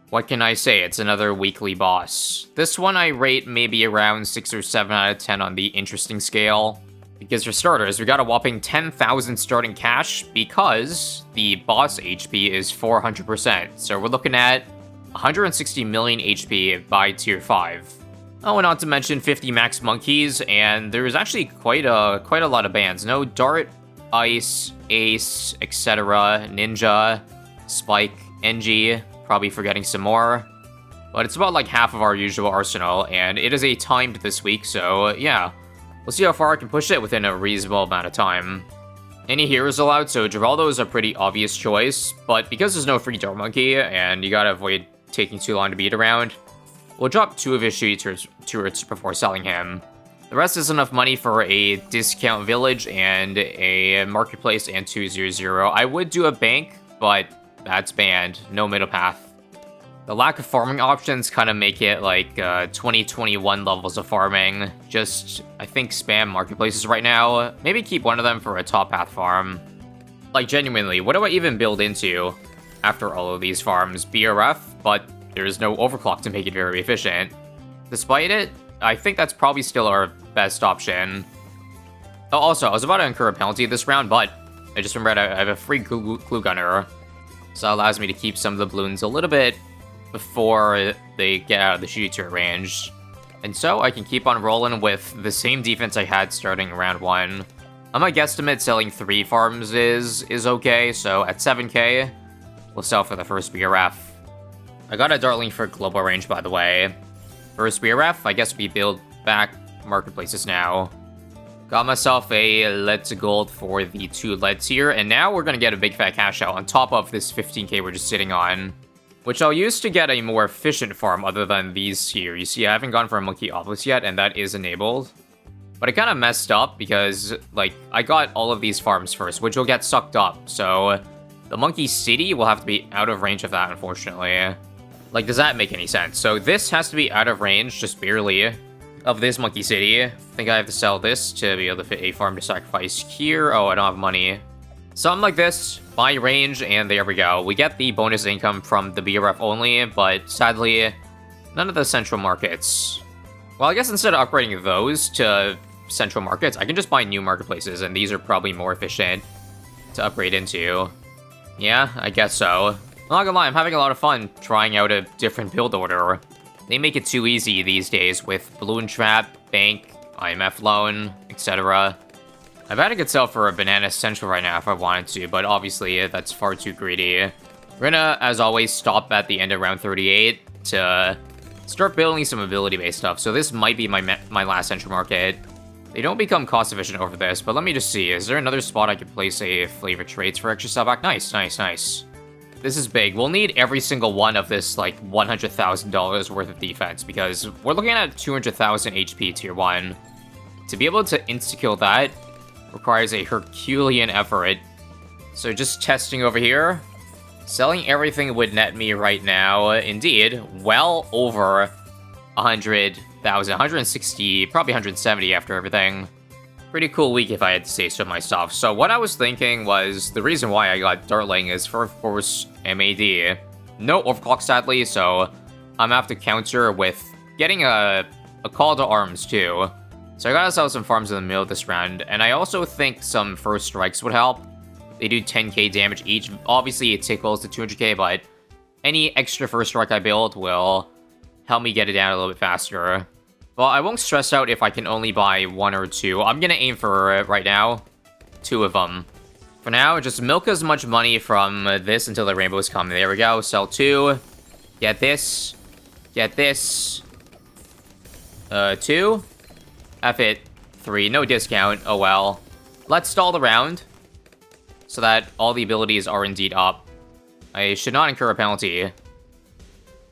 What can I say? It's another weekly boss. This one I rate maybe around 6 or 7 out of 10 on the interesting scale. Because for starters, we got a whopping 10,000 starting cash because the boss HP is 400%. So we're looking at 160 million HP by tier 5. Oh, and not to mention 50 max monkeys, and there's actually quite a lot of bands. No Dart, Ice, Ace, etc., Ninja, Spike, NG, probably forgetting some more. But it's about like half of our usual arsenal, and it is a timed this week, so yeah. We'll see how far I can push it within a reasonable amount of time. Any heroes allowed, so Geraldo is a pretty obvious choice, but because there's no free Dart Monkey, and you gotta avoid taking too long to beat around, we'll drop 2 of his shooty turrets before selling him. The rest is enough money for a discount village and a marketplace and 200. I would do a bank, but that's banned. No middle path. The lack of farming options kind of make it like 2021 levels of farming. Just, I think, spam marketplaces right now. Maybe keep one of them for a top path farm. Like, genuinely, what do I even build into after all of these farms? BRF, but there's no overclock to make it very efficient. Despite it, I think that's probably still our best option. Oh, also, I was about to incur a penalty this round, but I just remembered I have a free glue gunner. So that allows me to keep some of the balloons a little bit before they get out of the shooty turret range. And so I can keep on rolling with the same defense I had starting round 1. On my guesstimate, selling 3 farms is okay, so at 7k, we'll sell for the first BRF. I got a Dartling for global range, by the way. First BRF, I guess we build back marketplaces now. Got myself a lead to gold for the 2 leads here, and now we're gonna get a big fat cash out on top of this 15k we're just sitting on, which I'll use to get a more efficient farm other than these here. You see, I haven't gone for a monkey obelisk yet, and that is enabled. But I kind of messed up because, like, I got all of these farms first, which will get sucked up, so the monkey city will have to be out of range of that, unfortunately. Like, does that make any sense? So this has to be out of range, just barely, of this monkey city. I think I have to sell this to be able to fit a farm to sacrifice here. Oh, I don't have money. Something like this, buy range, and there we go. We get the bonus income from the BRF only, but sadly, none of the central markets. Well, I guess instead of upgrading those to central markets, I can just buy new marketplaces, and these are probably more efficient to upgrade into. Yeah, I guess so. I'm not gonna lie, I'm having a lot of fun trying out a different build order. They make it too easy these days with Balloon Trap, Bank, IMF Loan, etc. I bet I could sell for a Banana Central right now if I wanted to, but obviously that's far too greedy. We're gonna, as always, stop at the end of round 38 to start building some ability-based stuff. So this might be my last central market. They don't become cost-efficient over this, but let me just see. Is there another spot I could place a flavor traits for extra sellback? Nice, nice, nice. This is big. We'll need every single one of this, like, $100,000 worth of defense, because we're looking at 200,000 HP tier 1. To be able to insta-kill that requires a Herculean effort. So just testing over here. Selling everything would net me right now, indeed, well over 100,000. 160, probably 170 after everything. Pretty cool week if I had to say so myself. So what I was thinking was, the reason why I got Dartling is for, of course, MAD. No overclock, sadly, so I'm gonna have to counter with getting a call to arms, too. So I gotta sell some farms in the middle of this round, and I also think some first strikes would help. They do 10k damage each. Obviously, it tickles to 200k, but any extra first strike I build will help me get it down a little bit faster. Well, I won't stress out if I can only buy 1 or 2. I'm gonna aim for, right now, 2 of them. For now, just milk as much money from this until the rainbows come. There we go, sell 2. Get this. Get this. 2. F it. 3. No discount. Oh well. Let's stall the round so that all the abilities are indeed up. I should not incur a penalty.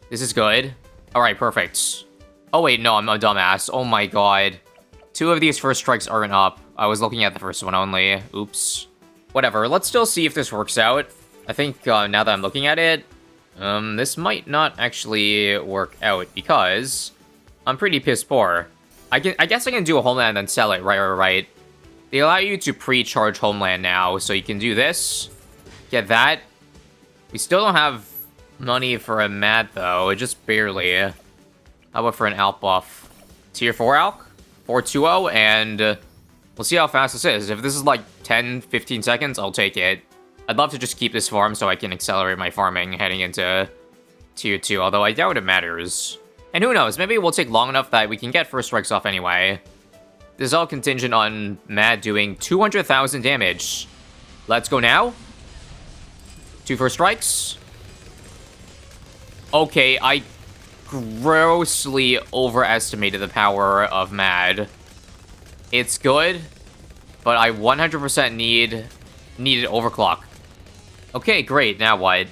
This is good. Alright, perfect. Oh wait, no, I'm a dumbass. Oh my god. 2 of these first strikes aren't up. I was looking at the first one only. Oops. Whatever, let's still see if this works out. I think now that I'm looking at it, this might not actually work out because I'm pretty piss poor. I guess I can do a homeland and sell it, right. They allow you to pre-charge homeland now, so you can do this. Get that. We still don't have money for a Mad, though. Just barely. How about for an Alp buff? Tier 4 Alp? 420, and we'll see how fast this is. If this is like 10, 15 seconds, I'll take it. I'd love to just keep this farm so I can accelerate my farming heading into Tier 2, although I doubt it matters. And who knows, maybe it will take long enough that we can get first strikes off anyway. This is all contingent on Mad doing 200,000 damage. Let's go now. 2 first strikes. Okay, I grossly overestimated the power of Mad. It's good, but I 100% need an overclock. Okay, great, now what?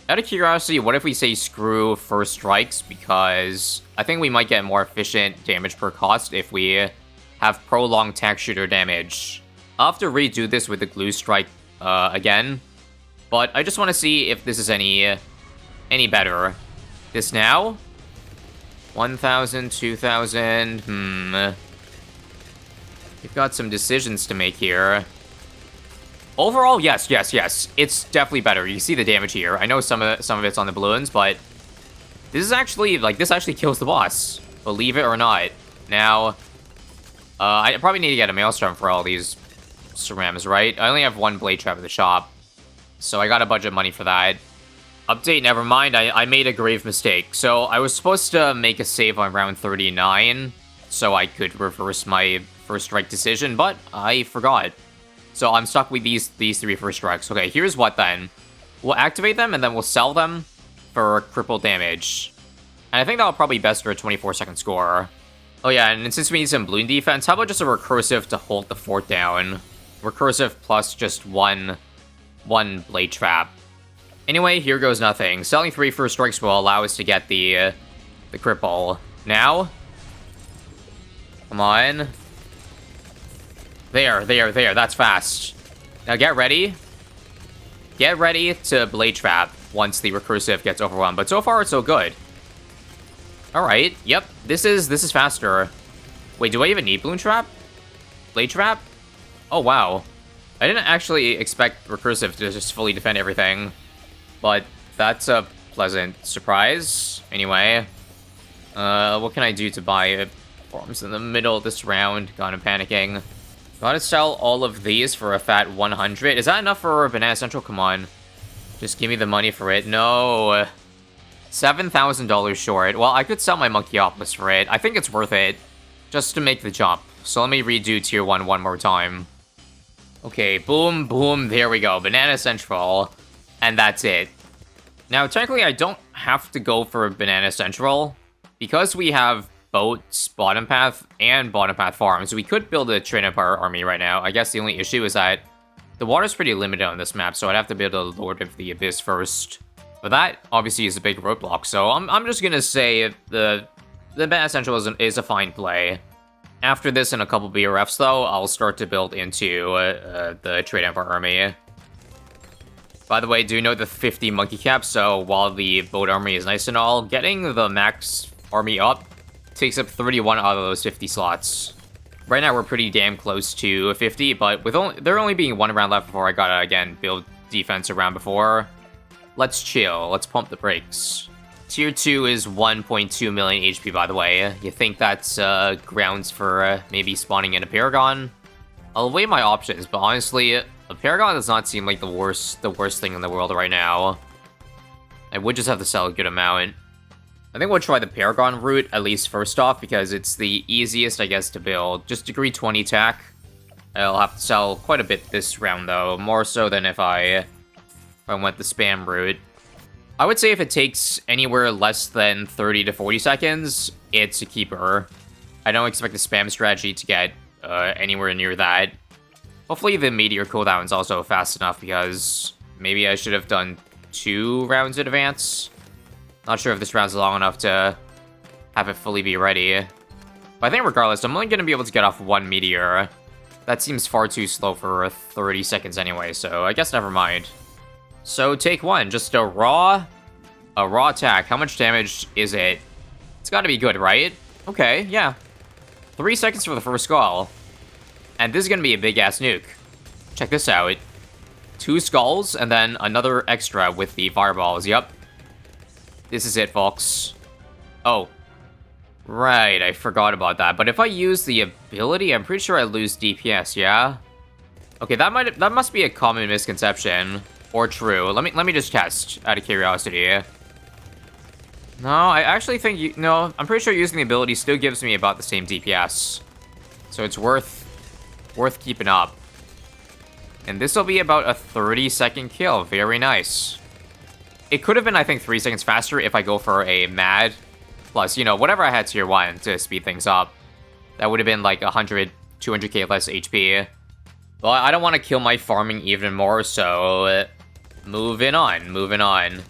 Out of curiosity, what if we say screw first strikes? Because I think we might get more efficient damage per cost if we have prolonged tack shooter damage. I'll have to redo this with the glue strike again, but I just want to see if this is any better. This now? 1,000, 2,000, We've got some decisions to make here. Overall, yes. It's definitely better. You can see the damage here. I know some of it's on the balloons, but this is actually, like, this actually kills the boss. Believe it or not. Now, I probably need to get a Maelstrom for all these cerams, right? I only have 1 blade trap at the shop, so I gotta budget money for that. Update, never mind, I made a grave mistake. So, I was supposed to make a save on round 39, so I could reverse my first strike decision, but I forgot. So, I'm stuck with these 3 first strikes. Okay, here's what then. We'll activate them, and then we'll sell them for cripple damage. And I think that'll probably best for a 24-second score. Oh yeah, and since we need some balloon defense, how about just a recursive to hold the fort down? Recursive plus just one blade trap. Anyway, here goes nothing. Selling 3 first strikes will allow us to get the cripple. Now? Come on. There, that's fast. Now get ready. Get ready to blade trap once the recursive gets overwhelmed. But so far, it's so good. Alright, yep, this is faster. Wait, do I even need balloon trap? Blade trap? Oh, wow. I didn't actually expect recursive to just fully defend everything. But that's a pleasant surprise. Anyway, what can I do to buy forms in the middle of this round? God, I'm panicking. Gotta sell all of these for a fat 100. Is that enough for Banana Central? Come on. Just give me the money for it. No. $7,000 short. Well, I could sell my Monkeyopolis for it. I think it's worth it. Just to make the jump. So let me redo Tier 1 one more time. Okay, boom, boom, there we go. Banana Central. And that's it. Now, technically, I don't have to go for Banana Central. Because we have boats, bottom path, and bottom path farms, we could build a Train Empire army right now. I guess the only issue is that the water's pretty limited on this map, so I'd have to build a Lord of the Abyss first. But that, obviously, is a big roadblock, so I'm just gonna say the Banana Central is a fine play. After this and a couple BRFs, though, I'll start to build into the Trade Empire army. By the way, do note the 50 monkey cap, so while the boat army is nice and all, getting the max army up takes up 31 out of those 50 slots. Right now, we're pretty damn close to 50, but with there only being 1 round left before I gotta, again, build defense around before, let's chill. Let's pump the brakes. Tier 2 is 1.2 million HP, by the way. You think that's grounds for maybe spawning in a Paragon? I'll weigh my options, but honestly, a Paragon does not seem like the worst thing in the world right now. I would just have to sell a good amount. I think we'll try the Paragon route, at least first off, because it's the easiest, I guess, to build. Just degree 20 tack. I'll have to sell quite a bit this round, though. More so than if I went the spam route. I would say if it takes anywhere less than 30 to 40 seconds, it's a keeper. I don't expect the spam strategy to get anywhere near that. Hopefully the meteor cooldown is also fast enough, because maybe I should have done 2 rounds in advance. Not sure if this round's long enough to have it fully be ready. But I think regardless, I'm only going to be able to get off 1 meteor. That seems far too slow for 30 seconds anyway, so I guess never mind. So take 1, just a raw attack. How much damage is it? It's gotta be good, right? Okay, yeah. 3 seconds for the first skull. And this is gonna be a big-ass nuke. Check this out. 2 skulls, and then another extra with the fireballs. Yep. This is it, folks. Oh. Right, I forgot about that. But if I use the ability, I'm pretty sure I lose DPS, yeah? Okay, that must be a common misconception. Or true. Let me just test, out of curiosity. No, I actually think no, I'm pretty sure using the ability still gives me about the same DPS. So it's worth keeping up. And this will be about a 30-second kill. Very nice. It could have been, I think, 3 seconds faster if I go for a mad. Plus, you know, whatever I had tier 1 to speed things up. That would have been like 100, 200k less HP. Well, I don't want to kill my farming even more, so moving on.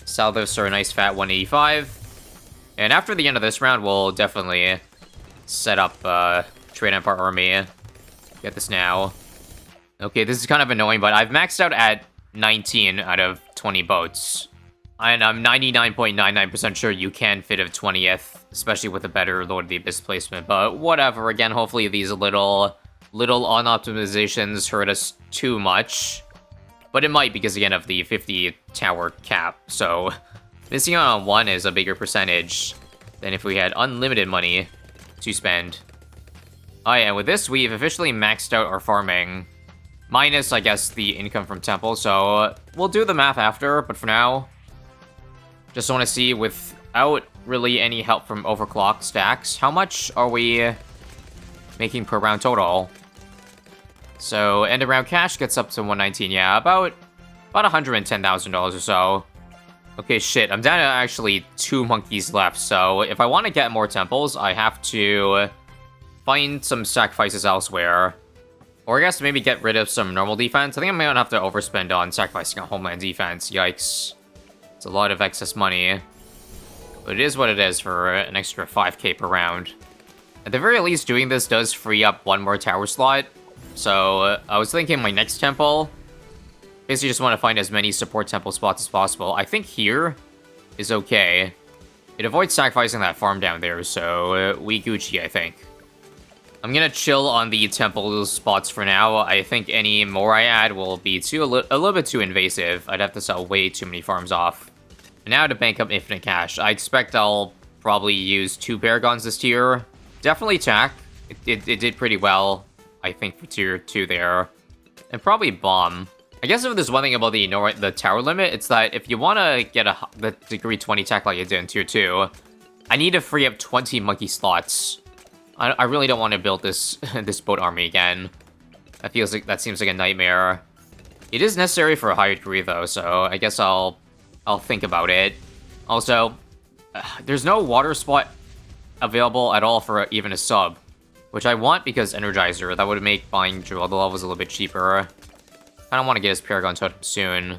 Sell this for a nice fat 185. And after the end of this round, we'll definitely set up Trade Empire Army. Get this now. Okay, this is kind of annoying, but I've maxed out at 19 out of 20 boats. And I'm 99.99% sure you can fit a 20th, especially with a better Lord of the Abyss placement. But whatever, again, hopefully these little on-optimizations hurt us too much. But it might because, again, of the 50 tower cap. So missing out on 1 is a bigger percentage than if we had unlimited money to spend. Oh yeah, and with this, we've officially maxed out our farming. Minus, I guess, the income from temple. So we'll do the math after, but for now, just want to see, without really any help from overclock stacks, how much are we making per round total? So end of round cash gets up to 119. Yeah, about $110,000 or so. Okay, shit. I'm down to actually 2 monkeys left. So if I want to get more temples, I have to find some sacrifices elsewhere. Or I guess maybe get rid of some normal defense. I think I might have to overspend on sacrificing a homeland defense. Yikes. It's a lot of excess money. But it is what it is for an extra 5k per round. At the very least, doing this does free up 1 more tower slot. So I was thinking my next temple, basically just want to find as many support temple spots as possible. I think here is okay. It avoids sacrificing that farm down there, so we Gucci, I think. I'm gonna chill on the temple spots for now. I think any more I add will be a little bit too invasive. I'd have to sell way too many farms off. And now to bank up infinite cash. I expect I'll probably use 2 paragons this tier. Definitely tack. It did pretty well, I think, for tier 2 there. And probably bomb. I guess if there's one thing about the tower limit, it's that if you want to get the degree 20 tech like I did in tier 2, I need to free up 20 monkey slots. I really don't want to build this this boat army again. That seems like a nightmare. It is necessary for a higher degree though, so I guess I'll think about it. Also, there's no water spot available at all for even a sub, which I want because Energizer. That would make buying drill levels a little bit cheaper. I don't want to get his Paragon totem soon.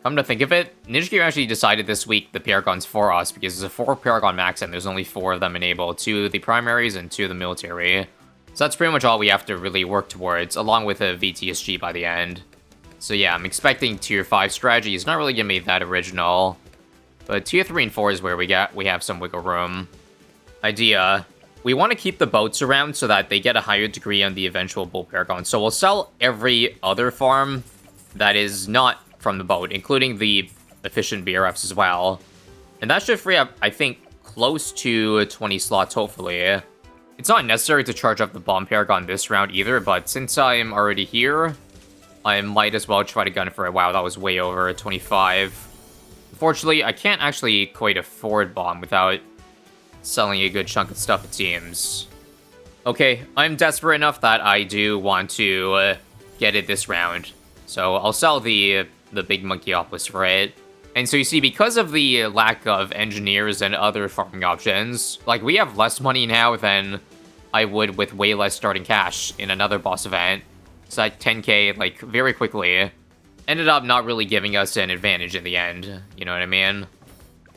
Come to think of it, Ninja Gear actually decided this week the Paragons for us because there's a 4 Paragon max and there's only 4 of them enabled. 2 the primaries and 2 the military. So that's pretty much all we have to really work towards, along with a VTSG by the end. So yeah, I'm expecting tier 5 strategy is not really gonna be that original. But tier 3 and 4 is where we have some wiggle room. Idea. We want to keep the boats around so that they get a higher degree on the eventual bull Paragon. So we'll sell every other farm that is not from the boat, including the efficient BRFs as well. And that should free up, I think, close to 20 slots, hopefully. It's not necessary to charge up the bomb Paragon this round either, but since I'm already here, I might as well try to gun for it. Wow, that was way over 25. Unfortunately, I can't actually quite afford bomb without selling a good chunk of stuff, it seems. Okay, I'm desperate enough that I do want to get it this round. So I'll sell the big Monkeyopolis for it. And so you see, because of the lack of engineers and other farming options, like, we have less money now than I would with way less starting cash in another boss event. So that 10k, like, very quickly ended up not really giving us an advantage in the end. You know what I mean?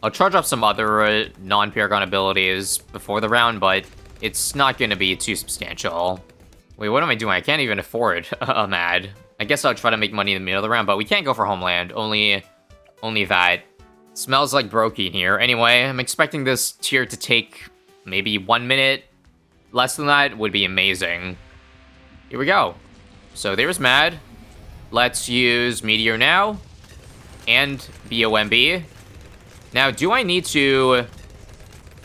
I'll charge up some other non-Paragon abilities before the round, but it's not going to be too substantial. Wait, what am I doing? I can't even afford a MAD. I guess I'll try to make money in the middle of the round, but we can't go for Homeland. Only that. Smells like broken here. Anyway, I'm expecting this tier to take maybe 1 minute. Less than that would be amazing. Here we go. So there's MAD. Let's use Meteor now. And BOMB. Now, do I need to...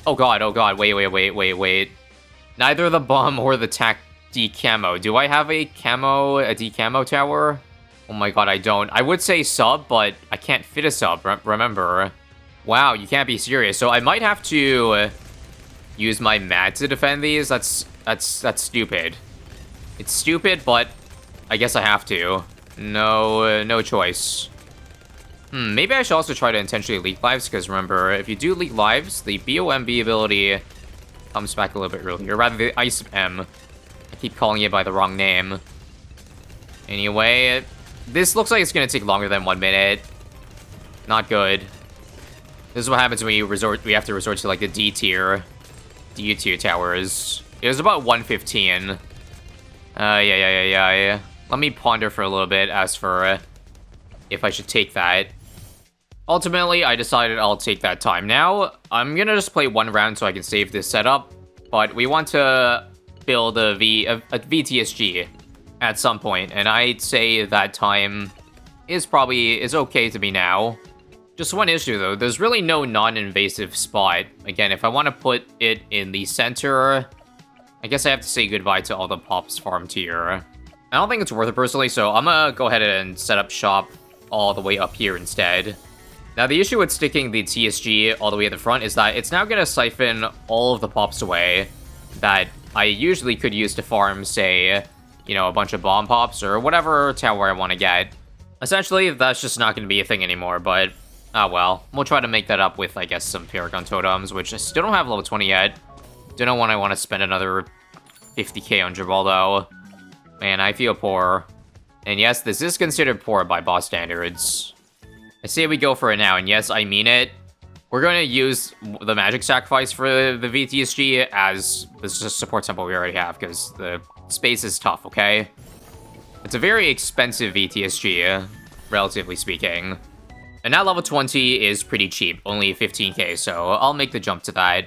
Oh god, wait. Neither the bomb or the tac decamo. Do I have a decamo tower? Oh my god, I don't. I would say sub, but I can't fit a sub, remember. Wow, you can't be serious. So I might have to use my mat to defend these. That's stupid. It's stupid, but I guess I have to. No choice. Maybe I should also try to intentionally leak lives, because remember, if you do leak lives, the BOMB ability comes back a little bit earlier. Rather, the ISAB. I keep calling it by the wrong name. Anyway, this looks like it's going to take longer than 1 minute. Not good. This is what happens when we have to resort to, like, the D tier towers. It was about 1:15. Yeah. Let me ponder for a little bit as for if I should take that. Ultimately, I decided I'll take that time. Now, I'm gonna just play 1 round so I can save this setup, but we want to build a VTSG at some point, and I'd say that time is okay to me now. Just one issue though, there's really no non-invasive spot. Again, if I want to put it in the center, I guess I have to say goodbye to all the Pops farm tier. I don't think it's worth it personally, so I'm gonna go ahead and set up shop all the way up here instead. Now, the issue with sticking the TSG all the way at the front is that it's now gonna siphon all of the Pops away that I usually could use to farm, say, you know, a bunch of bomb Pops or whatever tower I want to get. Essentially, that's just not gonna be a thing anymore, but oh well. We'll try to make that up with, I guess, some Paragon Totems, which I still don't have level 20 yet. Don't know when I want to spend another 50k on Gibraldo. Man, I feel poor. And yes, this is considered poor by boss standards. I say we go for it now, and yes, I mean it. We're going to use the magic sacrifice for the VTSG as this is a support temple we already have, because the space is tough, okay? It's a very expensive VTSG, relatively speaking. And now level 20 is pretty cheap, only 15k, so I'll make the jump to that.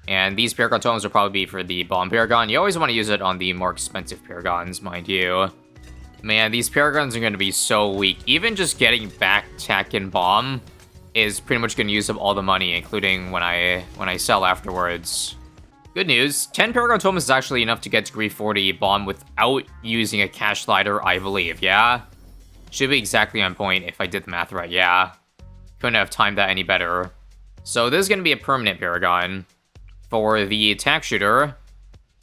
And these Paragon Totems will probably be for the Bomb Paragon. You always want to use it on the more expensive Paragons, mind you. Man, these Paragons are going to be so weak. Even just getting back Tech and Bomb is pretty much going to use up all the money, including when I sell afterwards. Good news, 10 Paragon Totems is actually enough to get degree 40 Bomb without using a cash slider, I believe, yeah? Should be exactly on point if I did the math right, yeah. Couldn't have timed that any better. So this is going to be a permanent Paragon. For the attack shooter,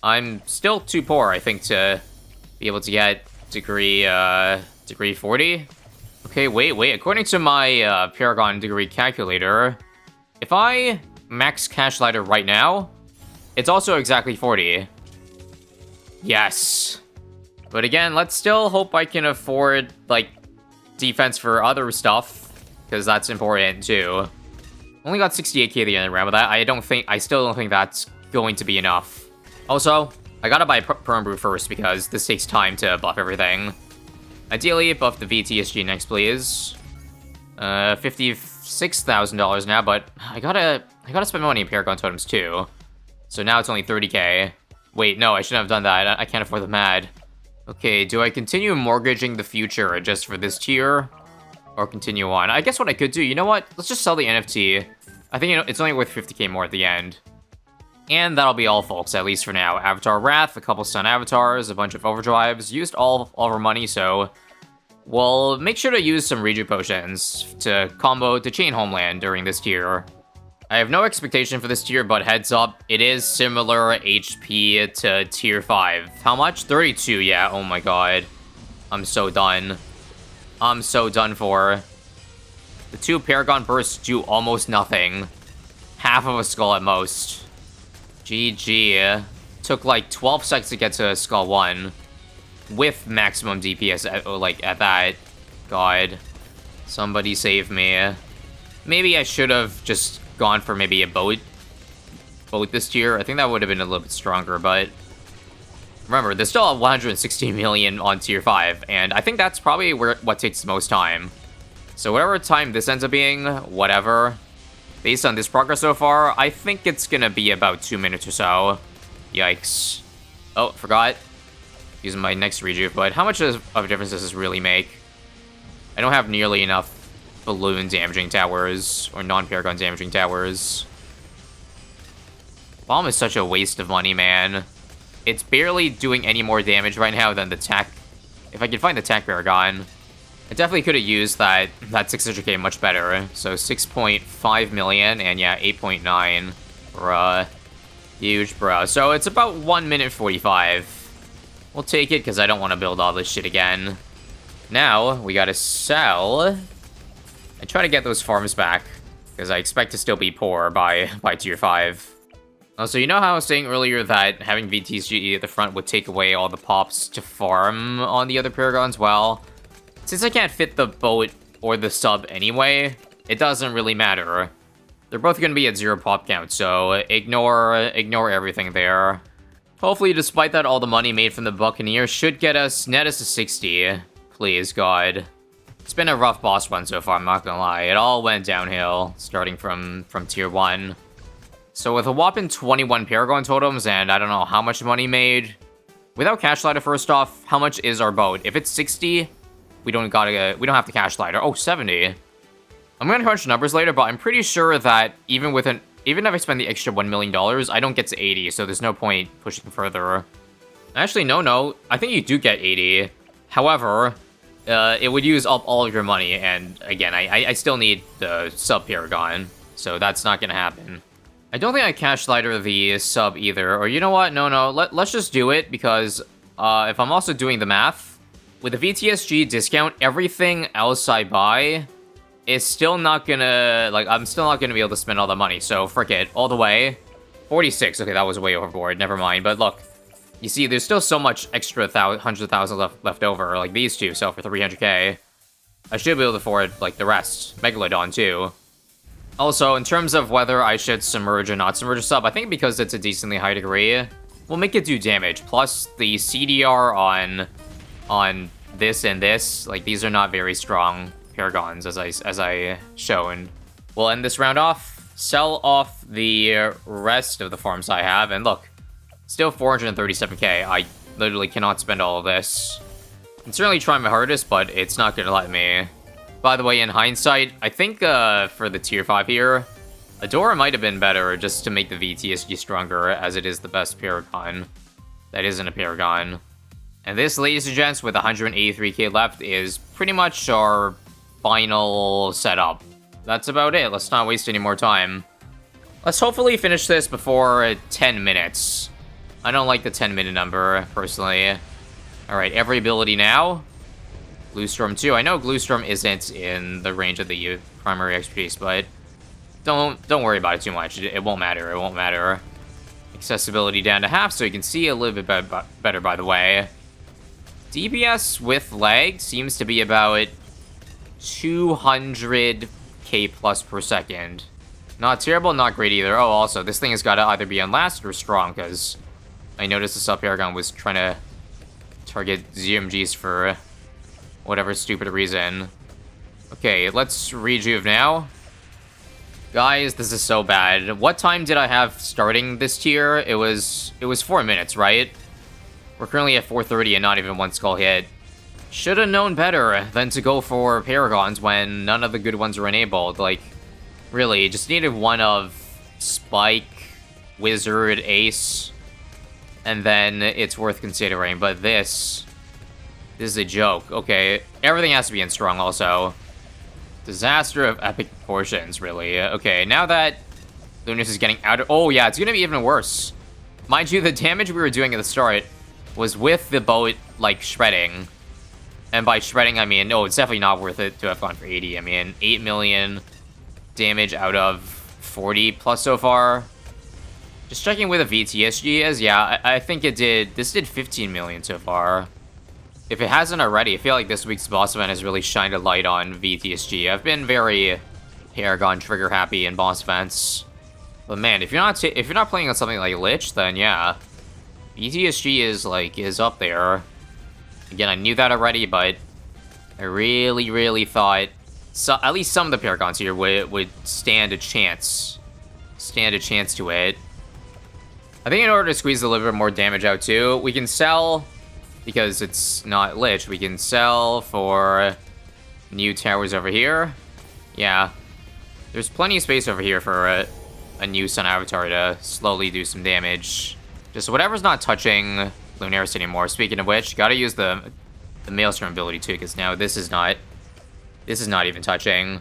I'm still too poor, I think, to be able to get degree 40. Okay, wait. According to my Paragon degree calculator, if I max cash slider right now, it's also exactly 40. Yes. But again, let's still hope I can afford, like, defense for other stuff, because that's important too. Only got 68k at the end of the round, but that I still don't think that's going to be enough. Also, I gotta buy Perm Brew first because this takes time to buff everything. Ideally, buff the VTSG next, please. $56,000 now, but I gotta spend money in Paragon Totems too. So now it's only 30k. Wait, no, I shouldn't have done that. I can't afford the MAD. Okay, do I continue mortgaging the future just for this tier? Or continue on? I guess what I could do, you know what? Let's just sell the NFT. I think it's only worth 50k more at the end. And that'll be all, folks, at least for now. Avatar Wrath, a couple stun avatars, a bunch of overdrives. Used all of our money, so we'll make sure to use some Reju potions to combo to Chain Homeland during this tier. I have no expectation for this tier, but heads up, it is similar HP to tier 5. How much? 32, yeah, oh my god. I'm so done. I'm so done for. The 2 Paragon Bursts do almost nothing. Half of a skull at most. GG. Took like 12 seconds to get to skull 1. With maximum DPS at that. God. Somebody save me. Maybe I should have just gone for maybe a boat this tier. I think that would have been a little bit stronger, but remember, there's still 160 million on tier 5, and I think that's probably what takes the most time. So whatever time this ends up being, whatever. Based on this progress so far, I think it's gonna be about 2 minutes or so. Yikes. Oh, forgot. Using my next rejuve, but how much of a difference does this really make? I don't have nearly enough balloon damaging towers, or non-paragon damaging towers. Bomb is such a waste of money, man. It's barely doing any more damage right now than the tech. If I could find the tech paragon, I definitely could have used that 600k much better. So 6.5 million, and yeah, 8.9. Bruh. Huge, bruh. So it's about 1 minute 45. We'll take it, because I don't want to build all this shit again. Now, we gotta sell and try to get those farms back, because I expect to still be poor by tier 5. So you know how I was saying earlier that having VTSG at the front would take away all the pops to farm on the other paragons? Well, since I can't fit the boat or the sub anyway, it doesn't really matter. They're both going to be at 0 pop count, so ignore everything there. Hopefully, despite that, all the money made from the Buccaneer should net us to 60. Please, God. It's been a rough boss run so far, I'm not gonna lie. It all went downhill, starting from tier 1. So with a whopping 21 Paragon totems, and I don't know how much money made. Without Cash Ladder, first off, how much is our boat? If it's 60, we don't have to Cash Ladder. Oh, 70. I'm gonna crunch numbers later, but I'm pretty sure that even if I spend the extra $1 million, I don't get to 80, so there's no point pushing further. Actually, no, I think you do get 80. However, it would use up all of your money, and again, I still need the sub Paragon, so that's not gonna happen. I don't think I Cash Ladder the sub either, or you know what? No, let's just do it, because if I'm also doing the math, with the VTSG discount, everything else I buy is still not gonna, I'm still not gonna be able to spend all the money, so frick it, all the way. 46, okay, that was way overboard, never mind, but look, you see, there's still so much extra 100,000 left over, like these two sell for 300k. I should be able to afford, the rest. Megalodon, too. Also, in terms of whether I should submerge or not submerge a sub, I think because it's a decently high degree, we'll make it do damage. Plus, the CDR on this and this, these are not very strong Paragons, as I shown. We'll end this round off, sell off the rest of the farms I have, and look, still 437k. I literally cannot spend all of this. I'm certainly trying my hardest, but it's not gonna let me. By the way, in hindsight, I think for the tier 5 here, Adora might have been better just to make the VTSG stronger, as it is the best Paragon that isn't a Paragon. And this, ladies and gents, with 183k left, is pretty much our final setup. That's about it. Let's not waste any more time. Let's hopefully finish this before 10 minutes. I don't like the 10-minute number, personally. Alright, every ability now. Gluestorm 2. I know Gluestorm isn't in the range of the primary expertise, but don't worry about it too much. It won't matter. It won't matter. Accessibility down to half, so you can see a little bit better, by the way. DPS with lag seems to be about 200k plus per second. Not terrible, not great either. Oh, also, this thing has got to either be on last or strong, because I noticed the sub Paragon was trying to target ZMGs for whatever stupid reason. Okay, let's rejuve now. Guys, this is so bad. What time did I have starting this tier? It was 4 minutes, right? We're currently at 4:30 and not even one skull hit. Should have known better than to go for Paragons when none of the good ones are enabled. Really, just needed one of Spike, Wizard, Ace, and then it's worth considering. But this is a joke. Okay, everything has to be in strong also. Disaster of epic proportions, really. Okay, now that Lunas is getting out of... Oh, yeah, it's gonna be even worse. Mind you, the damage we were doing at the start was with the boat, shredding. And by shredding, I mean, no, it's definitely not worth it to have gone for 80. I mean, 8 million damage out of 40 plus so far. Just checking where the VTSG is, yeah, I think this did 15 million so far. If it hasn't already, I feel like this week's boss event has really shined a light on VTSG. I've been very Paragon trigger happy in boss events. But man, if you're not playing on something like Lich, then yeah, VTSG is up there. Again, I knew that already, but I really thought at least some of the Paragons here would stand a chance to it. I think in order to squeeze a little bit more damage out too, we can sell, because it's not Lich, we can sell for new towers over here. Yeah. There's plenty of space over here for a new Sun Avatar to slowly do some damage. Just whatever's not touching Bloonarius anymore. Speaking of which, gotta use the Maelstrom ability too, because now this is not even touching.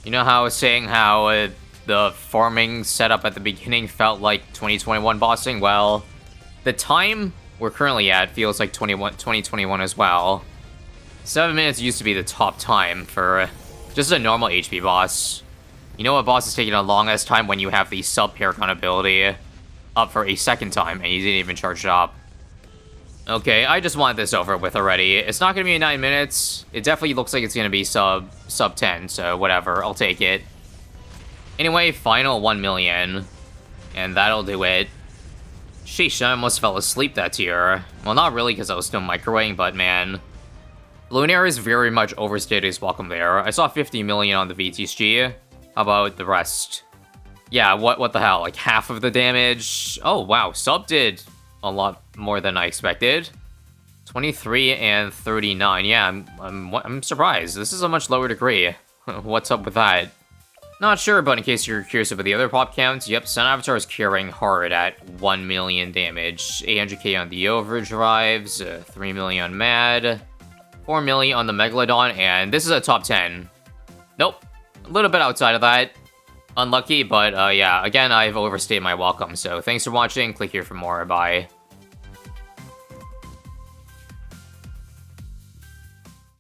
You know how I was saying how the farming setup at the beginning felt like 2021 bossing? Well, the time we're currently at feels like 2021 as well. 7 minutes used to be the top time for just a normal HP boss. You know what boss is taking the longest time? When you have the sub-paragon ability up for a second time, and you didn't even charge it up. Okay, I just want this over with already. It's not gonna be 9 minutes. It definitely looks like it's gonna be sub 10, so whatever, I'll take it. Anyway, final 1 million. And that'll do it. Sheesh, I almost fell asleep that tier. Well, not really, because I was still microwaving, but man. Bloonarius very much overstayed his welcome there. I saw 50 million on the VTSG. How about the rest? Yeah, what the hell? Like half of the damage? Oh, wow. Sub did a lot more than I expected. 23 and 39. Yeah, I'm surprised. This is a much lower degree. What's up with that? Not sure, but in case you're curious about the other pop counts, yep, Sun Avatar is carrying hard at 1 million damage. 800k on the overdrives, 3 million on Mad, 4 million on the Megalodon, and this is a top 10. Nope. A little bit outside of that. Unlucky, but yeah, again, I've overstayed my welcome, so thanks for watching. Click here for more. Bye.